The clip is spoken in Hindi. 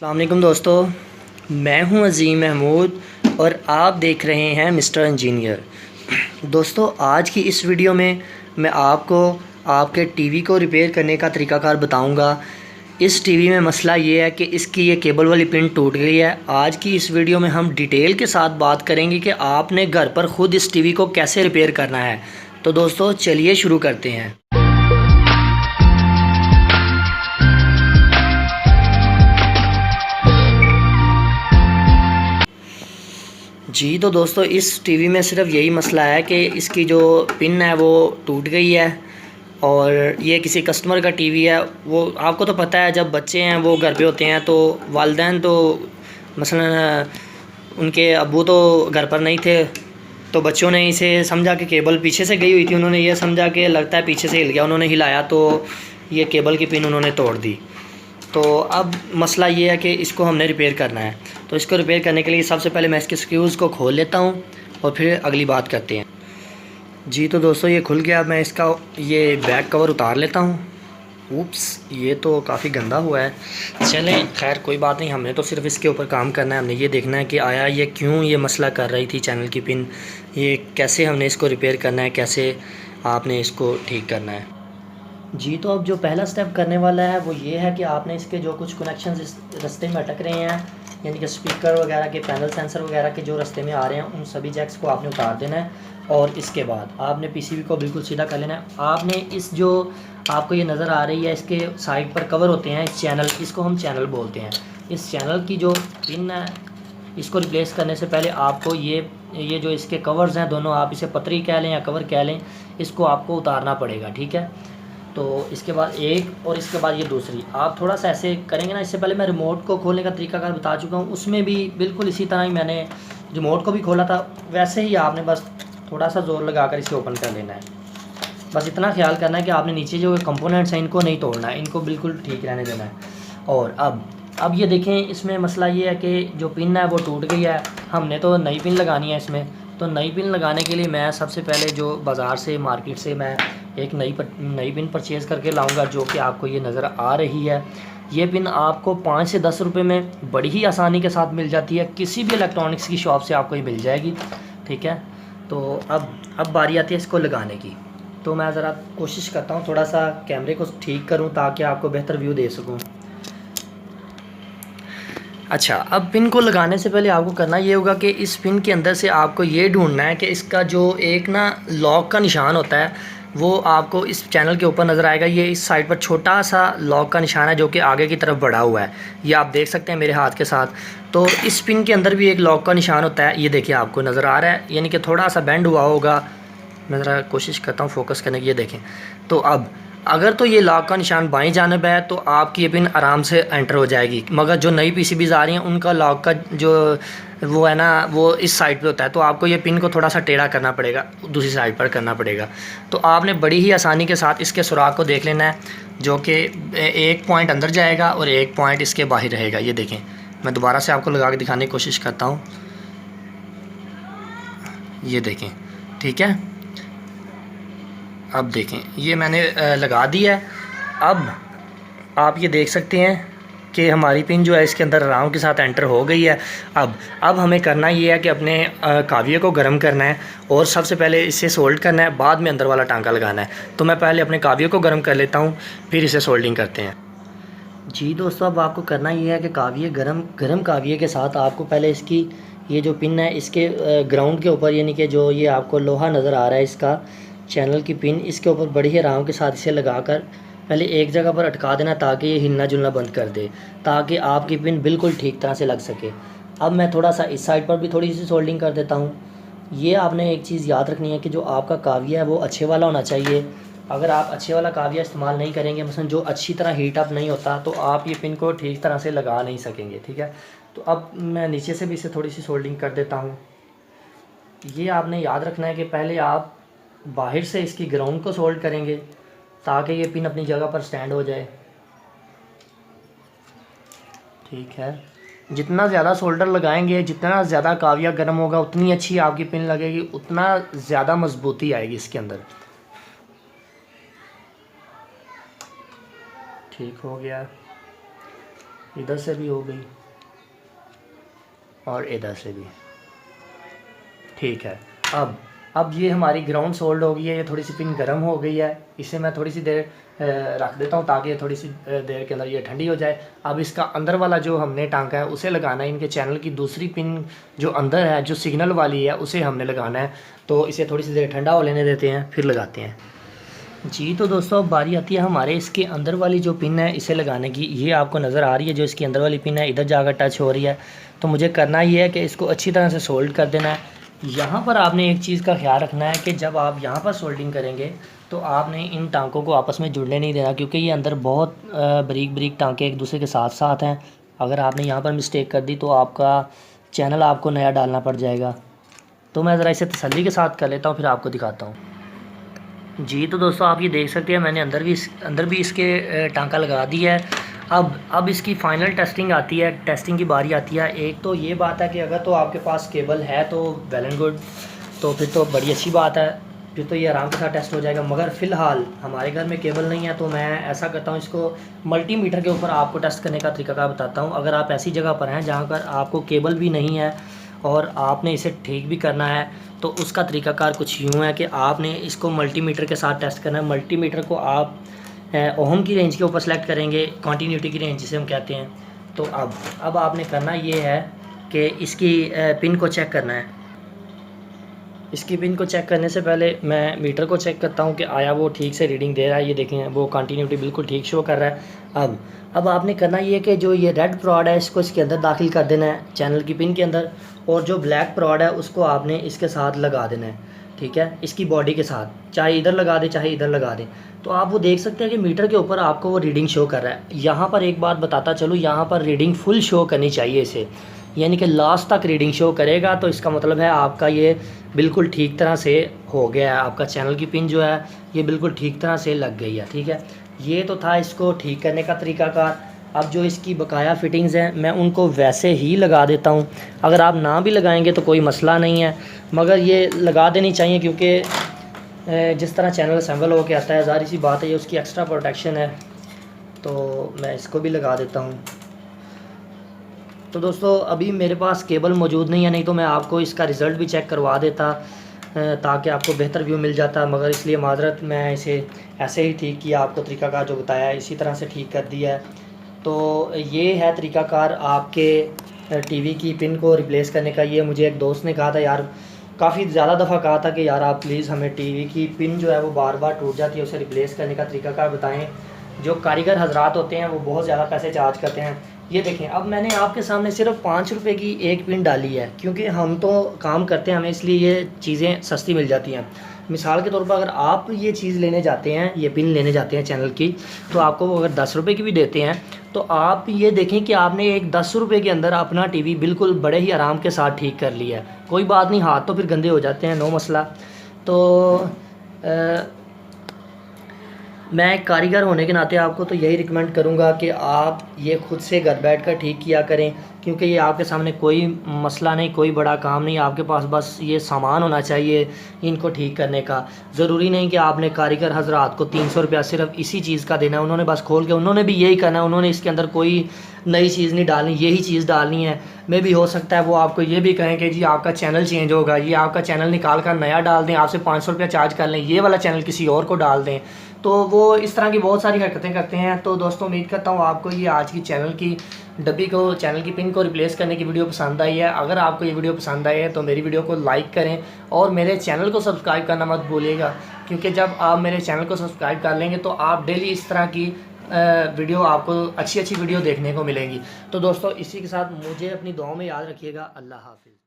अस्सलाम वालेकुम दोस्तों, मैं हूं अज़ीम महमूद और आप देख रहे हैं मिस्टर इंजीनियर। दोस्तों, आज की इस वीडियो में मैं आपको आपके टीवी को रिपेयर करने का तरीक़ाकार बताऊंगा। इस टीवी में मसला ये है कि इसकी ये केबल वाली पिन टूट गई है। आज की इस वीडियो में हम डिटेल के साथ बात करेंगे कि आपने घर पर ख़ुद इस टीवी को कैसे रिपेयर करना है। तो दोस्तों चलिए शुरू करते हैं। जी तो दोस्तों, इस टीवी में सिर्फ यही मसला है कि इसकी जो पिन है वो टूट गई है और ये किसी कस्टमर का टीवी है। वो आपको तो पता है, जब बच्चे हैं वो घर पे होते हैं तो वालिदैन तो मसलन उनके अब्बू तो घर पर नहीं थे, तो बच्चों ने इसे समझा कि केबल पीछे से गई हुई थी। उन्होंने ये समझा कि लगता है पीछे से हिल गया, उन्होंने हिलाया तो ये केबल की पिन उन्होंने तोड़ दी। तो अब मसला ये है कि इसको हमने रिपेयर करना है। तो इसको रिपेयर करने के लिए सबसे पहले मैं इसके स्क्रूज़ को खोल लेता हूँ और फिर अगली बात करते हैं। जी तो दोस्तों, ये खुल गया। मैं इसका ये बैक कवर उतार लेता हूँ। ऊप्स, ये तो काफ़ी गंदा हुआ है। चलें, खैर कोई बात नहीं, हमने तो सिर्फ इसके ऊपर काम करना है। हमने ये देखना है कि आया ये क्यों ये मसला कर रही थी चैनल की पिन, ये कैसे हमने इसको रिपेयर करना है, कैसे आपने इसको ठीक करना है। जी तो अब जो पहला स्टेप करने वाला है वो ये है कि आपने इसके जो कुछ कनेक्शंस इस रास्ते में अटक रहे हैं, यानी कि स्पीकर वगैरह के पैनल सेंसर वगैरह के जो रास्ते में आ रहे हैं, उन सभी जैक्स को आपने उतार देना है। और इसके बाद आपने पीसीबी को बिल्कुल सीधा कर लेना है। आपने इस जो आपको ये नज़र आ रही है, इसके साइड पर कवर होते हैं चैनल, इसको हम चैनल बोलते हैं। इस चैनल की जो पिन है, इसको रिप्लेस करने से पहले आपको ये जो इसके कवर्स हैं दोनों, आप इसे पतरी कह लें या कवर कह लें, इसको आपको उतारना पड़ेगा, ठीक है। तो इसके बाद एक और इसके बाद ये दूसरी, आप थोड़ा सा ऐसे करेंगे ना। इससे पहले मैं रिमोट को खोलने का तरीकाकार बता चुका हूँ, उसमें भी बिल्कुल इसी तरह ही मैंने रिमोट को भी खोला था, वैसे ही आपने बस थोड़ा सा ज़ोर लगाकर इसे ओपन कर लेना है। बस इतना ख्याल करना है कि आपने नीचे जो कंपोनेंट्स हैं इनको नहीं तोड़ना है, इनको बिल्कुल ठीक रहने देना है। और अब ये देखें, इसमें मसला ये है कि जो पिन है वो टूट गई है। हमने तो नई पिन लगानी है इसमें। तो नई पिन लगाने के लिए मैं सबसे पहले जो बाज़ार से मार्केट से मैं एक नई पिन परचेज़ करके लाऊंगा, जो कि आपको ये नज़र आ रही है। ये पिन आपको 5 से 10 रुपए में बड़ी ही आसानी के साथ मिल जाती है, किसी भी इलेक्ट्रॉनिक्स की शॉप से आपको ये मिल जाएगी, ठीक है। तो अब बारी आती है इसको लगाने की। तो मैं ज़रा कोशिश करता हूँ थोड़ा सा कैमरे को ठीक करूँ ताकि आपको बेहतर व्यू दे सकूँ। अच्छा, अब पिन को लगाने से पहले आपको करना ये होगा कि इस पिन के अंदर से आपको ये ढूंढना है कि इसका जो एक ना लॉक का निशान होता है, वो आपको इस चैनल के ऊपर नज़र आएगा। ये इस साइड पर छोटा सा लॉक का निशान है जो कि आगे की तरफ बढ़ा हुआ है, ये आप देख सकते हैं मेरे हाथ के साथ। तो इस पिन के अंदर भी एक लॉक का निशान होता है, ये देखिए आपको नज़र आ रहा है, यानी कि थोड़ा सा बेंड हुआ होगा। मैं ज़रा कोशिश करता हूँ फोकस करने की, ये देखें। तो अब अगर तो ये लॉक का निशान बाईं जानब है तो आपकी ये पिन आराम से एंटर हो जाएगी, मगर जो नई पीसीबीज़ आ रही हैं उनका लॉक का जो वो है ना, वो इस साइड पे होता है। तो आपको ये पिन को थोड़ा सा टेढ़ा करना पड़ेगा, दूसरी साइड पर करना पड़ेगा। तो आपने बड़ी ही आसानी के साथ इसके सुराख को देख लेना है, जो कि एक पॉइंट अंदर जाएगा और एक पॉइंट इसके बाहर रहेगा। ये देखें, मैं दोबारा से आपको लगा के दिखाने की कोशिश करता हूँ। ये देखें, ठीक है। अब देखें, ये मैंने लगा दिया है। अब आप ये देख सकते हैं कि हमारी पिन जो है इसके अंदर आराम के साथ एंटर हो गई है। अब हमें करना ये है कि अपने काविये को गर्म करना है और सबसे पहले इसे सोल्ड करना है, बाद में अंदर वाला टांका लगाना है। तो मैं पहले अपने काविये को गर्म कर लेता हूँ, फिर इसे सोल्डिंग करते हैं। जी दोस्तों, अब आपको करना ये है कि काविये गर्म काविये के साथ आपको पहले इसकी ये जो पिन है इसके ग्राउंड के ऊपर, यानी कि जो ये आपको लोहा नज़र आ रहा है इसका चैनल की पिन, इसके ऊपर बड़ी ही आराम के साथ इसे लगाकर पहले एक जगह पर अटका देना ताकि ये हिलना जुलना बंद कर दे, ताकि आपकी पिन बिल्कुल ठीक तरह से लग सके। अब मैं थोड़ा सा इस साइड पर भी थोड़ी सी सोल्डिंग कर देता हूँ। ये आपने एक चीज़ याद रखनी है कि जो आपका काविया है वो अच्छे वाला होना चाहिए। अगर आप अच्छे वाला काविया इस्तेमाल नहीं करेंगे, मसलन जो अच्छी तरह हीट अप नहीं होता, तो आप ये पिन को ठीक तरह से लगा नहीं सकेंगे, ठीक है। तो अब मैं नीचे से भी इसे थोड़ी सी सोल्डिंग कर देता हूँ। ये आपने याद रखना है कि पहले आप बाहर से इसकी ग्राउंड को सोल्ड करेंगे ताकि ये पिन अपनी जगह पर स्टैंड हो जाए, ठीक है। जितना ज़्यादा सोल्डर लगाएंगे, जितना ज़्यादा काविया गर्म होगा, उतनी अच्छी आपकी पिन लगेगी, उतना ज़्यादा मजबूती आएगी इसके अंदर। ठीक हो गया। इधर से भी हो गई और इधर से भी। ठीक है। अब ये हमारी ग्राउंड सोल्ड हो गई है। ये थोड़ी सी पिन गर्म हो गई है, इसे मैं थोड़ी सी देर रख देता हूँ ताकि थोड़ी सी देर के अंदर ये ठंडी हो जाए। अब इसका अंदर वाला जो हमने टांका है उसे लगाना है। इनके चैनल की दूसरी पिन जो अंदर है, जो सिग्नल वाली है, उसे हमने लगाना है। तो इसे थोड़ी सी देर ठंडा हो लेने देते हैं, फिर लगाते हैं जी। तो दोस्तों अब बारी आती है हमारे इसके अंदर वाली जो पिन है इसे लगाने की। ये आपको नज़र आ रही है, जो इसकी अंदर वाली पिन है इधर जाकर टच हो रही है। तो मुझे करना ये है कि इसको अच्छी तरह से सोल्ड कर देना है। यहाँ पर आपने एक चीज़ का ख्याल रखना है कि जब आप यहाँ पर सोल्डिंग करेंगे तो आपने इन टांकों को आपस में जुड़ने नहीं देना, क्योंकि ये अंदर बहुत बारीक बारीक टांके एक दूसरे के साथ साथ हैं। अगर आपने यहाँ पर मिस्टेक कर दी तो आपका चैनल आपको नया डालना पड़ जाएगा। तो मैं ज़रा इसे तसल्ली के साथ कर लेता हूँ, फिर आपको दिखाता हूँ जी। तो दोस्तों आप ये देख सकते हैं मैंने अंदर भी इसके टांका लगा दिया है। अब इसकी फ़ाइनल टेस्टिंग आती है, टेस्टिंग की बारी आती है। एक तो ये बात है कि अगर तो आपके पास केबल है तो वेल एंड गुड, तो फिर तो बड़ी अच्छी बात है, फिर तो ये आराम के साथ टेस्ट हो जाएगा। मगर फ़िलहाल हमारे घर में केबल नहीं है, तो मैं ऐसा करता हूँ, इसको मल्टीमीटर के ऊपर आपको टेस्ट करने का तरीका बताता हूँ। अगर आप ऐसी जगह पर हैं जहाँ पर आपको केबल भी नहीं है और आपने इसे ठीक भी करना है, तो उसका तरीकाकार कुछ यूँ है कि आपने इसको मल्टीमीटर के साथ टेस्ट करना है। मल्टीमीटर को आप ओहम की रेंज के ऊपर सेलेक्ट करेंगे, कंटिन्यूटी की रेंज जिसे हम कहते हैं। तो अब आपने करना ये है कि इसकी पिन को चेक करना है। इसकी पिन को चेक करने से पहले मैं मीटर को चेक करता हूँ कि आया वो ठीक से रीडिंग दे रहा है। ये देखें वो कंटिन्यूटी बिल्कुल ठीक शो कर रहा है। अब आपने करना ये कि जो ये रेड प्रॉड है इसको इसके अंदर दाखिल कर देना है, चैनल की पिन के अंदर, और जो ब्लैक प्रॉड है उसको आपने इसके साथ लगा देना है। ठीक है, इसकी बॉडी के साथ, चाहे इधर लगा दे चाहे इधर लगा दे। तो आप वो देख सकते हैं कि मीटर के ऊपर आपको वो रीडिंग शो कर रहा है। यहाँ पर एक बात बताता चलूँ, यहाँ पर रीडिंग फुल शो करनी चाहिए इसे, यानी कि लास्ट तक रीडिंग शो करेगा तो इसका मतलब है आपका ये बिल्कुल ठीक तरह से हो गया है, आपका चैनल की पिन जो है ये बिल्कुल ठीक तरह से लग गई है। ठीक है, ये तो था इसको ठीक करने का तरीकाकार। अब जो इसकी बकाया फिटिंग्स हैं मैं उनको वैसे ही लगा देता हूँ। अगर आप ना भी लगाएंगे तो कोई मसला नहीं है, मगर ये लगा देनी चाहिए, क्योंकि जिस तरह चैनल असेंबल होकर आता है, ज़ाहिर सी बात है ये उसकी एक्स्ट्रा प्रोटेक्शन है। तो मैं इसको भी लगा देता हूँ। तो दोस्तों अभी मेरे पास केबल मौजूद नहीं है, नहीं तो मैं आपको इसका रिज़ल्ट भी चेक करवा देता ताकि आपको बेहतर व्यू मिल जाता, मगर इसलिए माजरत, मैं इसे ऐसे ही ठीक किया, आपको तरीकाकार जो बताया है इसी तरह से ठीक कर दिया है। तो ये है तरीकाकार आपके टीवी की पिन को रिप्लेस करने का। ये मुझे एक दोस्त ने कहा था यार, काफ़ी ज़्यादा दफ़ा कहा था कि यार आप प्लीज़ हमें टीवी की पिन जो है वो बार बार टूट जाती है, उसे रिप्लेस करने का तरीकाकार बताएं। जो कारीगर हजरात होते हैं वो बहुत ज़्यादा पैसे चार्ज करते हैं। ये देखें, अब मैंने आपके सामने सिर्फ 5 रुपये की एक पिन डाली है, क्योंकि हम तो काम करते हैं, हमें इसलिए ये चीज़ें सस्ती मिल जाती हैं। मिसाल के तौर पर अगर आप ये चीज़ लेने जाते हैं, ये पिन लेने जाते हैं चैनल की, तो आपको वो अगर 10 रुपये की भी देते हैं, तो आप ये देखें कि आपने एक 10 रुपये के अंदर अपना टीवी बिल्कुल बड़े ही आराम के साथ ठीक कर लिया है। कोई बात नहीं, हाथ तो फिर गंदे हो जाते हैं, नो मसला। तो मैं एक कारीगर होने के नाते आपको तो यही रिकमेंड करूँगा कि आप ये खुद से घर बैठ कर ठीक किया करें, क्योंकि ये आपके सामने कोई मसला नहीं, कोई बड़ा काम नहीं, आपके पास बस ये सामान होना चाहिए इनको ठीक करने का। ज़रूरी नहीं कि आपने कारीगर हजरात को 300 रुपया सिर्फ इसी चीज़ का देना है, उन्होंने बस खोल के उन्होंने भी यही करना है, उन्होंने इसके अंदर कोई नई चीज़ नहीं डालनी, यही चीज़ डालनी है। मे भी हो सकता है वो आपको ये भी कहें कि जी आपका चैनल चेंज होगा, ये आपका चैनल निकाल कर नया डाल दें, आपसे 500 रुपया चार्ज कर लें, ये वाला चैनल किसी और को डाल दें। तो वो इस तरह की बहुत सारी हरकतें करते हैं। तो दोस्तों उम्मीद करता हूँ आपको ये आज की चैनल की डब्बी को, चैनल की पिन को रिप्लेस करने की वीडियो पसंद आई है। अगर आपको ये वीडियो पसंद आई है तो मेरी वीडियो को लाइक करें और मेरे चैनल को सब्सक्राइब करना मत भूलिएगा, क्योंकि जब आप मेरे चैनल को सब्सक्राइब कर लेंगे तो आप डेली इस तरह की वीडियो, आपको अच्छी अच्छी वीडियो देखने को मिलेंगी। तो दोस्तों इसी के साथ मुझे अपनी दुआओं में याद रखिएगा। अल्लाह हाफिज़।